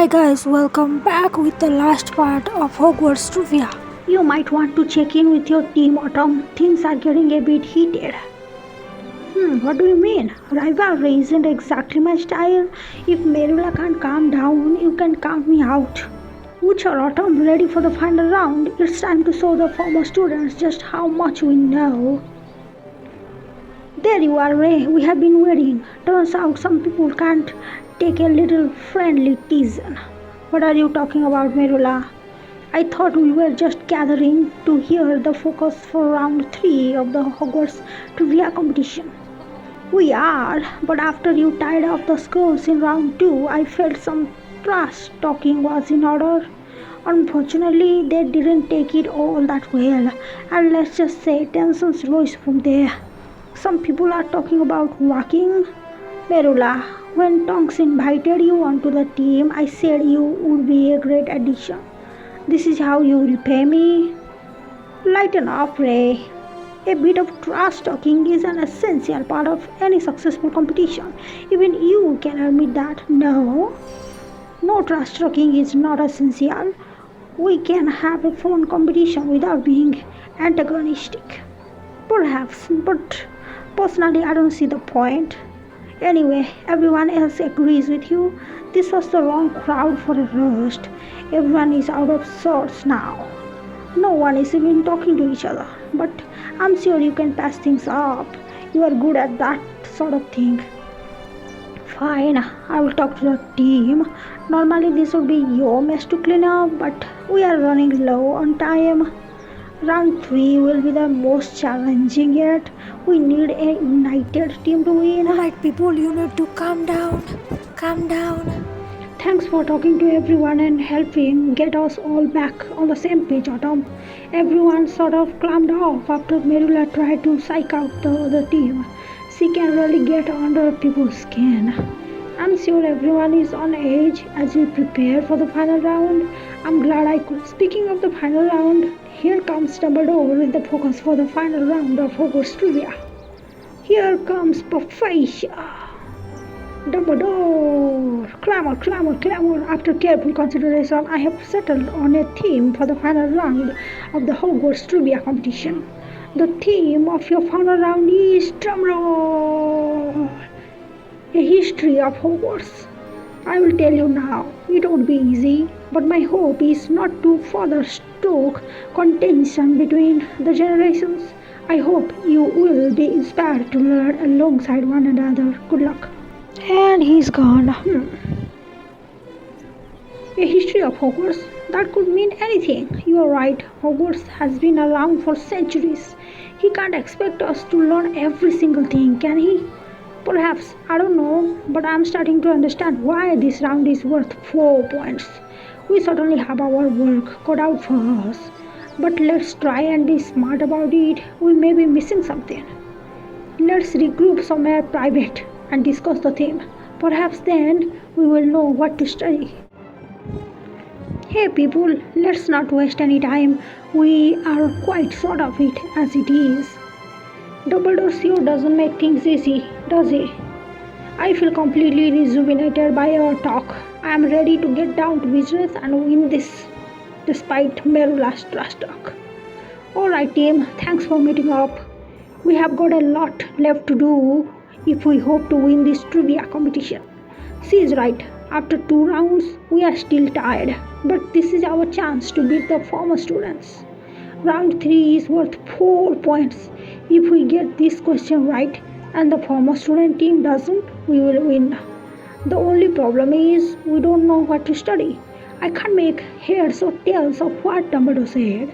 Hi guys, welcome back with the last part of Hogwarts Trivia. You might want to check in with your team, Autumn. Things are getting a bit heated. What do you mean? Rivalry isn't exactly my style. If Merula can't calm down, you can count me out. Butcher Autumn, ready for the final round. It's time to show the former students just how much we know. There you are, Ray. We have been waiting. Turns out some people can't take a little friendly tease. What are you talking about, Merula? I thought we were just gathering to hear the focus for round 3 of the Hogwarts Trivia competition. We are, but after you tied up the scores in round 2, I felt some trash talking was in order. Unfortunately, they didn't take it all that well, and let's just say tensions rose from there. Some people are talking about walking. Merula, when Tonks invited you onto the team, I said you would be a great addition. This is how you repay me? Lighten up, Ray. A bit of trash talking is an essential part of any successful competition. Even you can admit that. No trash talking is not essential. We can have a fun competition without being antagonistic. Perhaps, but personally I don't see the point. Anyway, everyone else agrees with you. This was the wrong crowd for a roast. Everyone is out of sorts now. No one is even talking to each other. But I'm sure you can patch things up. You are good at that sort of thing. Fine, I will talk to the team. Normally this would be your mess to clean up, but we are running low on time. Round 3 will be the most challenging yet. We need a united team to win. Alright people, you need to calm down. Calm down. Thanks for talking to everyone and helping get us all back on the same page, Autumn. Everyone sort of calmed off after Merula tried to psych out the other team. She can really get under people's skin. I'm sure everyone is on edge as we prepare for the final round. I'm glad I could. Speaking of the final round, here comes Dumbledore with the focus for the final round of Hogwarts Trivia. Here comes Professor Dumbledore. Clamor, clamor, clamor. After careful consideration, I have settled on a theme for the final round of the Hogwarts Trivia competition. The theme of your final round is drumroll, a history of Hogwarts. I will tell you now, it would be easy, but my hope is not to further stoke contention between the generations. I hope you will be inspired to learn alongside one another. Good luck. And he's gone. A history of Hogwarts? That could mean anything. You are right. Hogwarts has been around for centuries. He can't expect us to learn every single thing, can he? Perhaps, I don't know, but I'm starting to understand why this round is worth 4 points. We certainly have our work cut out for us. But let's try and be smart about it. We may be missing something. Let's regroup somewhere private and discuss the theme. Perhaps then we will know what to study. Hey people, let's not waste any time. We are quite short of it as it is. Dumbledore sure doesn't make things easy, does he? I feel completely rejuvenated by our talk. I am ready to get down to business and win this, despite Merula's trash talk. Alright team, thanks for meeting up. We have got a lot left to do if we hope to win this trivia competition. She is right. After 2 rounds, we are still tired, but this is our chance to beat the former students. Round 3 is worth 4 points. If we get this question right and the former student team doesn't, we will win. The only problem is we don't know what to study. I can't make heads or tails of what Dumbledore said.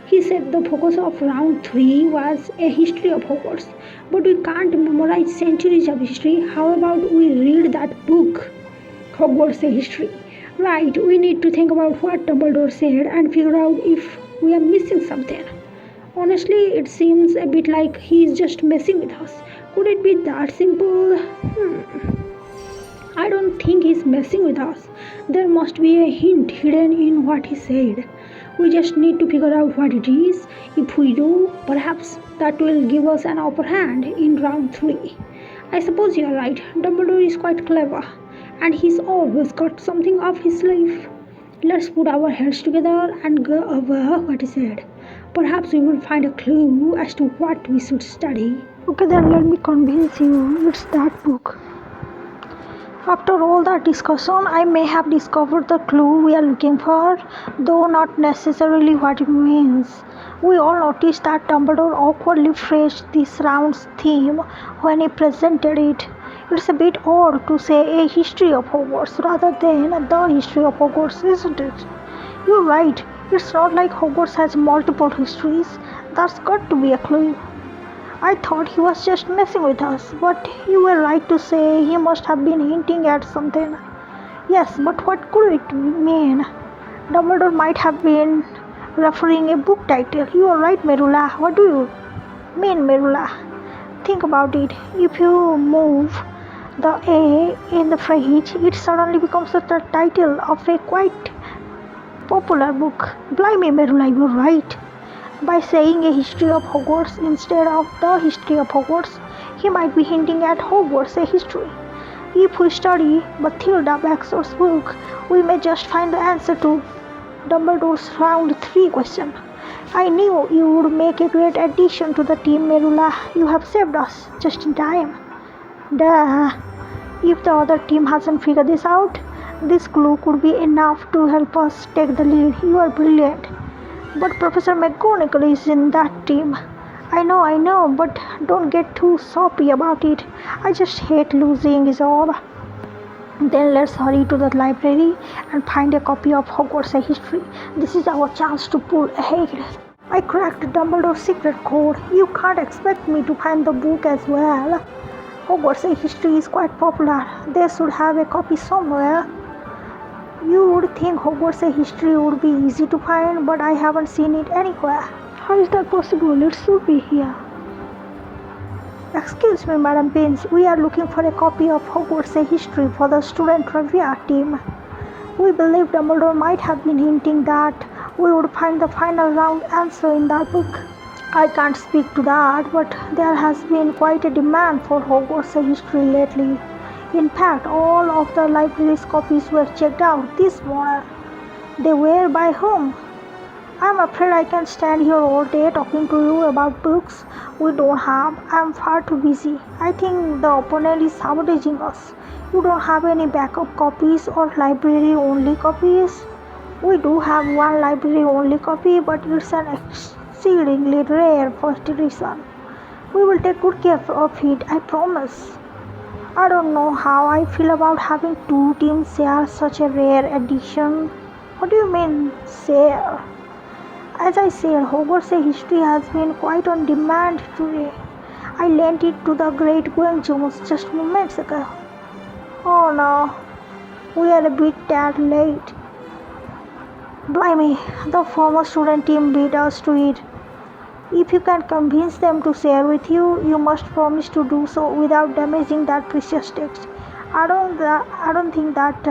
He said the focus of round 3 was a history of Hogwarts, but we can't memorize centuries of history. How about we read that book, Hogwarts a History? Right, we need to think about what Dumbledore said and figure out if we are missing something. Honestly, it seems a bit like he is just messing with us. Could it be that simple? I don't think he's messing with us. There must be a hint hidden in what he said. We just need to figure out what it is. If we do, perhaps that will give us an upper hand in round 3. I suppose you are right. Dumbledore is quite clever. and he's always got something up his sleeve. Let's put our heads together and go over what he said. Perhaps we will find a clue as to what we should study. Okay, then let me convince you. It's that book. After all that discussion, I may have discovered the clue we are looking for, though not necessarily what it means. We all noticed that Dumbledore awkwardly phrased this round's theme when he presented it. It's a bit odd to say a history of Hogwarts rather than the history of Hogwarts, isn't it? You're right, it's not like Hogwarts has multiple histories. That's got to be a clue. I thought he was just messing with us, but you were right to say he must have been hinting at something. Yes, but what could it mean? Dumbledore might have been referring a book title. You are right, Merula. What do you mean, Merula? Think about it. If you move the A in the phrase, it suddenly becomes the title of a quite popular book. Blimey, Merula, you're right. By saying a history of Hogwarts instead of the history of Hogwarts, he might be hinting at Hogwarts a history. If we study Matilda Baxter's book, we may just find the answer to Dumbledore's round 3 question. I knew you would make a great addition to the team, Merula. You have saved us just in time. Duh. If the other team hasn't figured this out, this clue could be enough to help us take the lead. You are brilliant. But Professor McGonagall is in that team. I know, but don't get too soppy about it. I just hate losing a job. Then let's hurry to the library and find a copy of Hogwarts history. This is our chance to pull ahead. I cracked Dumbledore's secret code. You can't expect me to find the book as well. Hogwarts history is quite popular. They should have a copy somewhere. You would think Hogwarts history would be easy to find, but I haven't seen it anywhere. How is that possible? It should be here. Excuse me, Madam Pins. We are looking for a copy of Hogwarts history for the student trivia team. We believe Dumbledore might have been hinting that we would find the final round answer in that book. I can't speak to that, but there has been quite a demand for Hogwarts history lately. In fact, all of the library's copies were checked out this morning. They were by whom? I'm afraid I can stand here all day talking to you about books we don't have. I'm far too busy. I think the opponent is sabotaging us. You don't have any backup copies or library-only copies? We do have one library-only copy, but it's an exceedingly rare first edition. We will take good care of it, I promise. I don't know how I feel about having two teams share such a rare edition. What do you mean, share? As I said, Hogwarts history has been quite on demand today. I lent it to the great Gwen Jones just moments ago. Oh no, we are a bit tad late. Blimey, the former student team beat us to it. If you can convince them to share with you, you must promise to do so without damaging that precious text. I don't think that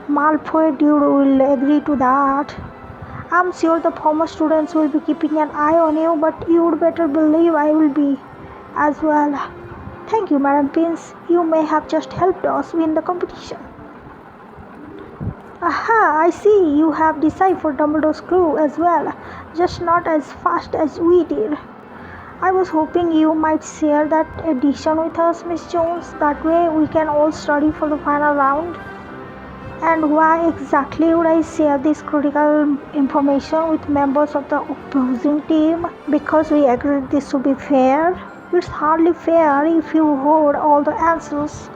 Malfoy dude will agree to that. I'm sure the former students will be keeping an eye on you, but you would better believe I will be as well. Thank you, Madam Pins. You may have just helped us win the competition. Aha, I see you have deciphered Dumbledore's clue as well, just not as fast as we did. I was hoping you might share that edition with us, Miss Jones. That way we can all study for the final round. And why exactly would I share this critical information with members of the opposing team? Because we agreed this should be fair. It's hardly fair if you hold all the answers.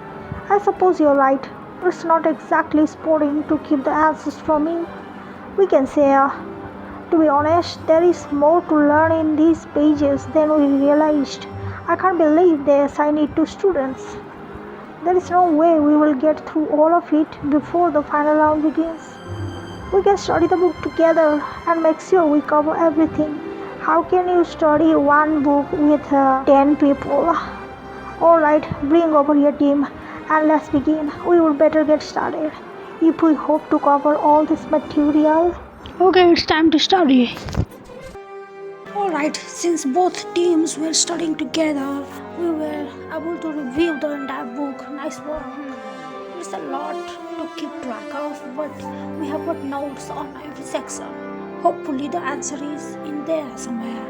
I suppose you're right. It's not exactly sporting to keep the answers from me. We can share. To be honest, there is more to learn in these pages than we realized. I can't believe they assign it to students. There is no way we will get through all of it before the final round begins. We can study the book together and make sure we cover everything. How can you study one book with 10 people? Alright, bring over your team and let's begin. We would better get started if we hope to cover all this material. Okay, it's time to study. Alright, since both teams were studying together, We were able to review the entire book. Nice work. It's a lot to keep track of, but we have got notes on every section. Hopefully, the answer is in there somewhere.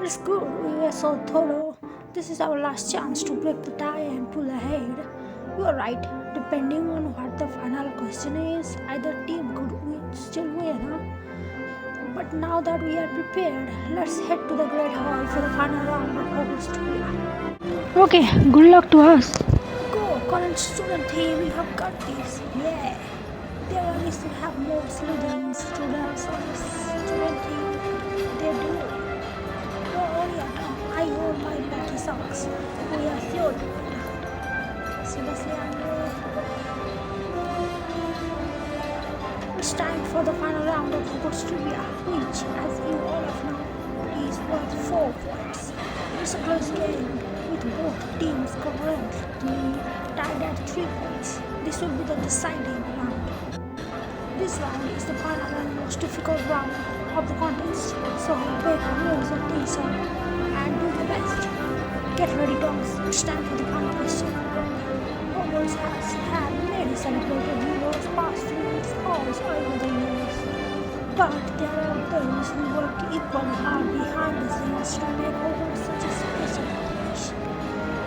It's good. We were so thorough. This is our last chance to break the tie and pull ahead. You are right. Depending on what the final question is, either team could still win, huh? But now that we are prepared, let's head to the Great Hall for the final round of Hogwarts Trivia. Okay, good luck to us. Go, current student team, you have got this. Yeah. They always have more Slytherin students on the student team. They do. Don't worry, Adam. I hold my lucky socks. We are sure to win. Seriously, it's time for the final round of Hogwarts Trivia, which, as you all have known, is worth 4 points. It's a close game, with both teams currently tied at 3 points. This will be the deciding round. This round is the final and most difficult round of the contest, so pay close attention and do your best. Get ready, dogs. It's time for the final question. Hogwarts has had many celebrated heroes pass through its halls over the years, but there are those who work equally hard behind the scenes to make Hogwarts such a special place.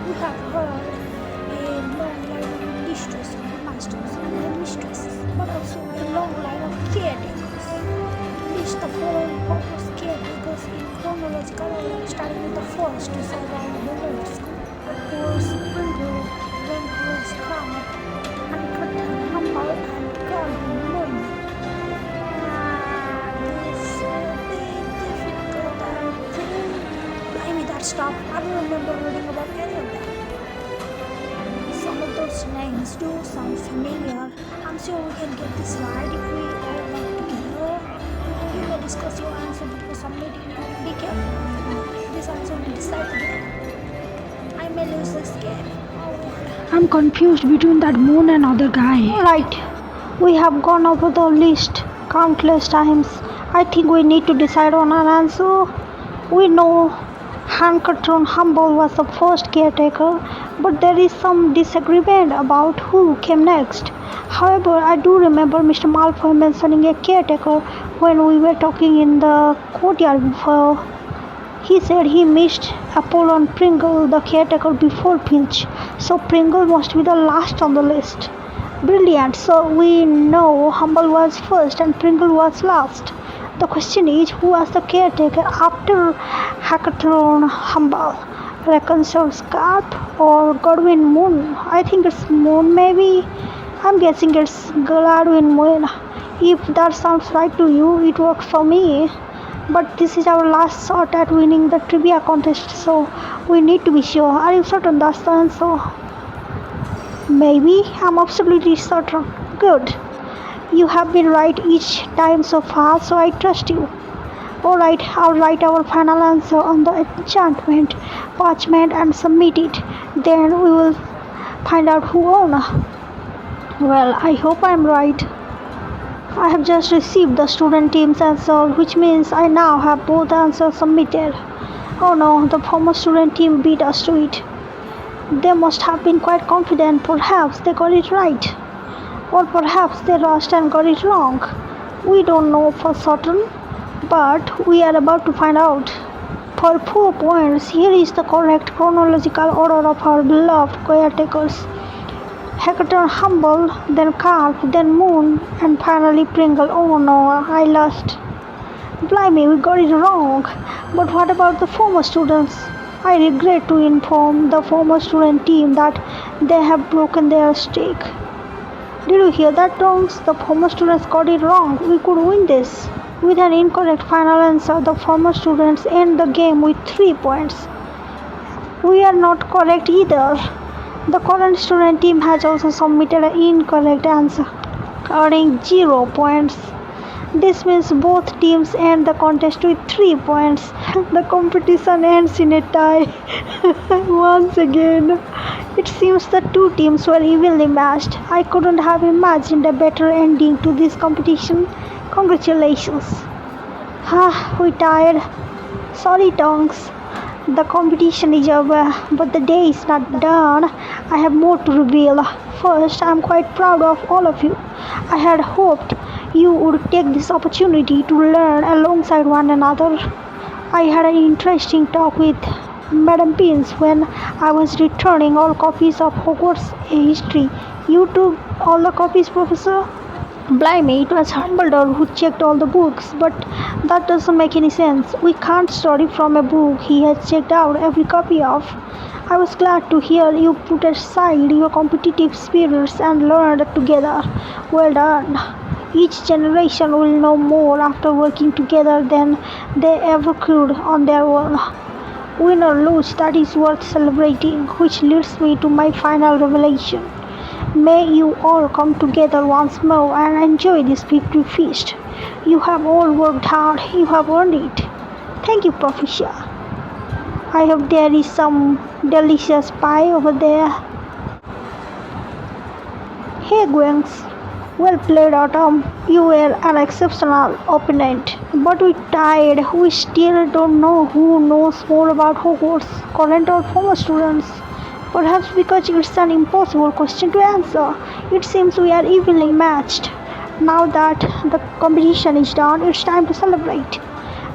We have heard a long line of illustrious masters and mistresses, but also a long line of caretakers. List the following Hogwarts caretakers in chronological order, starting with the first to survive the old school. Of course, Grindelwald, then Crabbe, Handcurtain, Humble, and Garden Moon. This will be difficult, I think. Blimey, that stuff. I don't remember reading about any of them. Some of those names do sound familiar. I'm sure we can get this right if we all work together. You may discuss your answer before submitting. Be careful. This answer will decide the game. I may lose this game. I'm confused between that moon and other guy. Alright, we have gone over the list countless times. I think we need to decide on an answer. We know Handcurtain Humble was the first caretaker, but there is some disagreement about who came next. However, I do remember Mr. Malfoy mentioning a caretaker when we were talking in the courtyard before. He said he missed Apollon Pringle, the caretaker before Filch, so Pringle must be the last on the list. Brilliant, so we know Humble was first and Pringle was last. The question is, who was the caretaker after Handcurtain Humble? Reconcile Scarp or Godwin Moon? I think it's Moon maybe. I'm guessing it's Gladwin Moon. If that sounds right to you, it works for me. But this is our last shot at winning the trivia contest, so we need to be sure. Are you certain that's the answer? Maybe. I'm absolutely certain. Good. You have been right each time so far, so I trust you. Alright, I'll write our final answer on the enchantment parchment and submit it. Then we will find out who won. Well, I hope I'm right. I have just received the student team's answer, which means I now have both answers submitted. Oh no, the former student team beat us to it. They must have been quite confident. Perhaps they got it right. Or perhaps they rushed and got it wrong. We don't know for certain, but we are about to find out. For 4 points, here is the correct chronological order of our beloved caretakers. Handcurtain Humble, then Carp, then Moon, and finally Pringle. Oh no, I lost. Blimey, we got it wrong. But what about the former students? I regret to inform the former student team that they have broken their streak. Did you hear that, Tongs? The former students got it wrong. We could win this. With an incorrect final answer, the former students end the game with 3 points. We are not correct either. The current student team has also submitted an incorrect answer, earning 0 points. This means both teams end the contest with 3 points. The competition ends in a tie. Once again, it seems the two teams were evenly matched. I couldn't have imagined a better ending to this competition. Congratulations. We tied. Sorry, Tonks. The competition is over, but the day is not done. I have more to reveal. First, I am quite proud of all of you. I had hoped you would take this opportunity to learn alongside one another. I had an interesting talk with Madam Pins when I was returning all copies of Hogwarts History. You took all the copies, Professor? Blimey, it was Dumbledore who checked all the books, but that doesn't make any sense. We can't study from a book he has checked out every copy of. I was glad to hear you put aside your competitive spirits and learned together. Well done. Each generation will know more after working together than they ever could on their own. Win or lose, that is worth celebrating, which leads me to my final revelation. May you all come together once more and enjoy this victory feast. You have all worked hard, you have earned it. Thank you, Professor. I hope there is some delicious pie over there. Hey, Gwengs. Well played, Autumn. You were an exceptional opponent. But we tied. We still don't know who knows more about Hogwarts, current or former students. Perhaps because it's an impossible question to answer. It seems we are evenly matched. Now that the competition is done, it's time to celebrate.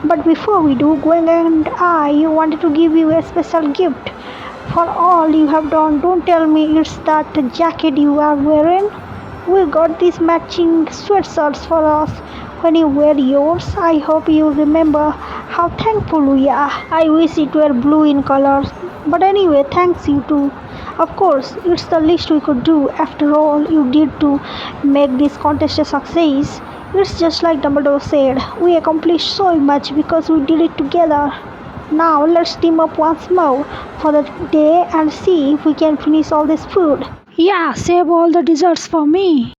But before we do, Gwen and I wanted to give you a special gift. For all you have done, don't tell me it's that jacket you are wearing. We got these matching sweatshirts for us. When you wear yours, I hope you remember how thankful we are. I wish it were blue in color. But anyway, thanks you too. Of course, it's the least we could do. After all, you did to make this contest a success. It's just like Dumbledore said, we accomplished so much because we did it together. Now let's team up once more for the day and see if we can finish all this food. Yeah, save all the desserts for me.